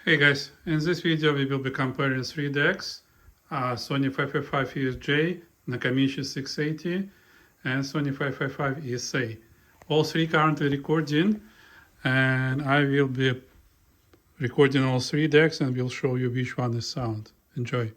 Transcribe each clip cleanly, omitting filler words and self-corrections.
Hey guys, in this video we will be comparing three decks, Sony 555esJ, Nakamichi 680 and Sony 555esA. All three currently recording, and I will be recording all three decks and will show you which one is sound. Enjoy.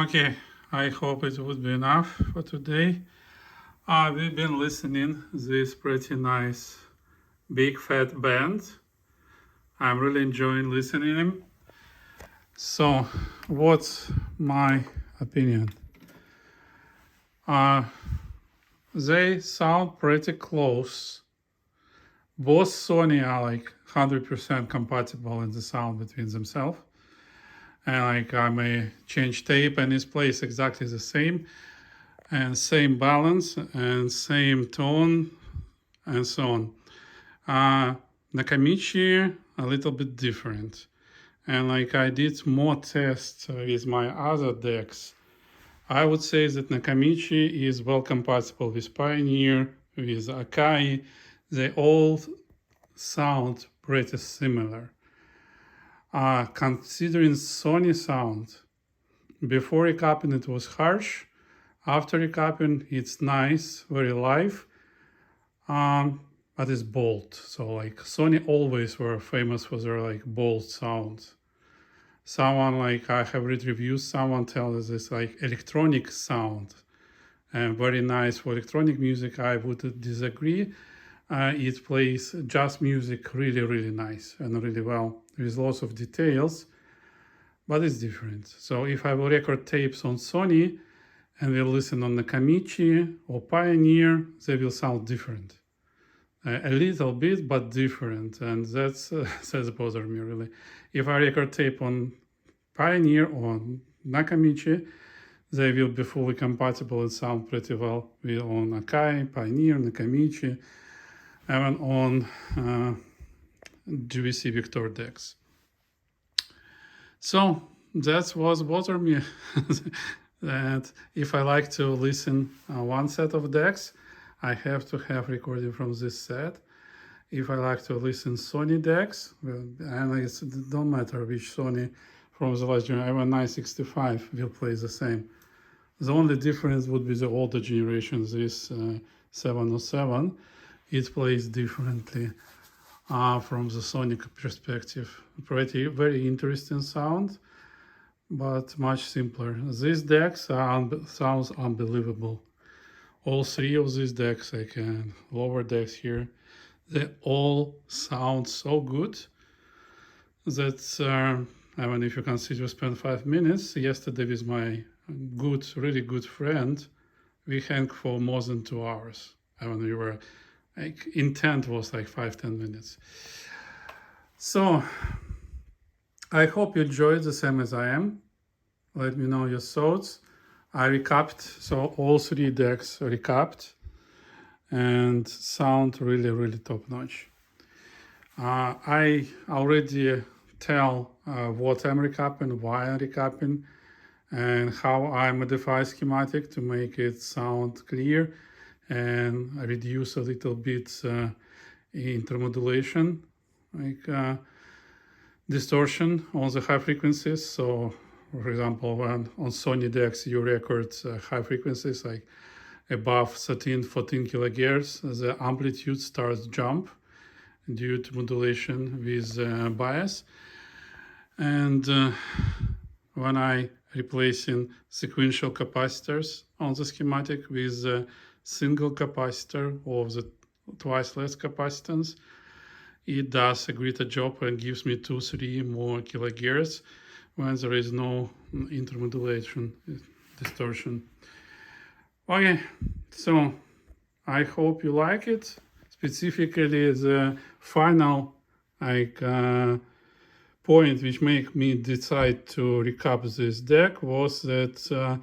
Okay, I hope it would be enough for today. We've been listening this pretty nice big fat band. I'm really enjoying listening him. So, what's my opinion? They sound pretty close. Both Sony are like 100% compatible in the sound between themselves. And like I may change tape and it's plays exactly the same. And same balance and same tone and so on. Nakamichi, a little bit different. And like I did more tests with my other decks. I would say that Nakamichi is well compatible with Pioneer, with Akai. They all sound pretty similar. Considering Sony sound, before recapping it was harsh. After recapping, it's nice, very live, but it's bold. So like Sony always were famous for their like bold sounds. Someone like I have read reviews, someone tells us it's like electronic sound and very nice for electronic music. I would disagree. It plays jazz music really nice and really well with lots of details, but it's different. So if I will record tapes on Sony and will listen on Nakamichi or Pioneer, they will sound different. A little bit, but different, and that's bothers me really. If I record tape on Pioneer or Nakamichi, they will be fully compatible and sound pretty well with on Akai, Pioneer, Nakamichi, even on GVC Victor decks. So that was bothering me. That if I like to listen one set of decks, I have to have recording from this set. If I like to listen Sony decks, and it don't matter which Sony from the last generation, even 965 will play the same. The only difference would be the older generations, this 707. It plays differently from the Sonic perspective. Very interesting sound, but much simpler. These decks sounds unbelievable. All three of these decks, like lower decks here, they all sound so good that even if you consider spend 5 minutes, yesterday with my really good friend, we hang for more than 2 hours. When we were like intent was like 5-10 minutes. So I hope you enjoyed the same as I am. Let me know your thoughts. I recapped, so all three decks recapped and sound really top notch. I already tell what I'm recapping, why I'm recapping, and how I modify schematic to make it sound clear and reduce a little bit intermodulation, like distortion on the high frequencies. So for example, when on Sony decks you record high frequencies like above 13-14 kilohertz, the amplitude starts jump due to modulation with bias. And when I replacing sequential capacitors on the schematic with a single capacitor of the twice less capacitance, it does a greater job and gives me 2-3 more kilohertz when there is no intermodulation distortion. Okay, so I hope you like it. Specifically, the final point which made me decide to recap this deck was that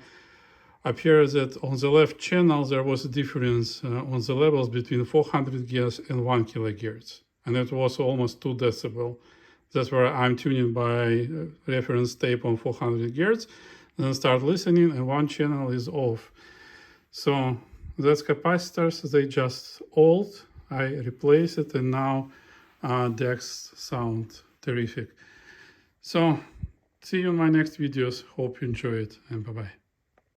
appears that on the left channel there was a difference on the levels between 400 Hz and 1 kHz, and it was almost 2 decibel. That's where I'm tuning by reference tape on 400 Hz, then start listening and one channel is off. So that's capacitors, they just old. I replace it and now decks sound terrific. So see you in my next videos. Hope you enjoy it and bye-bye.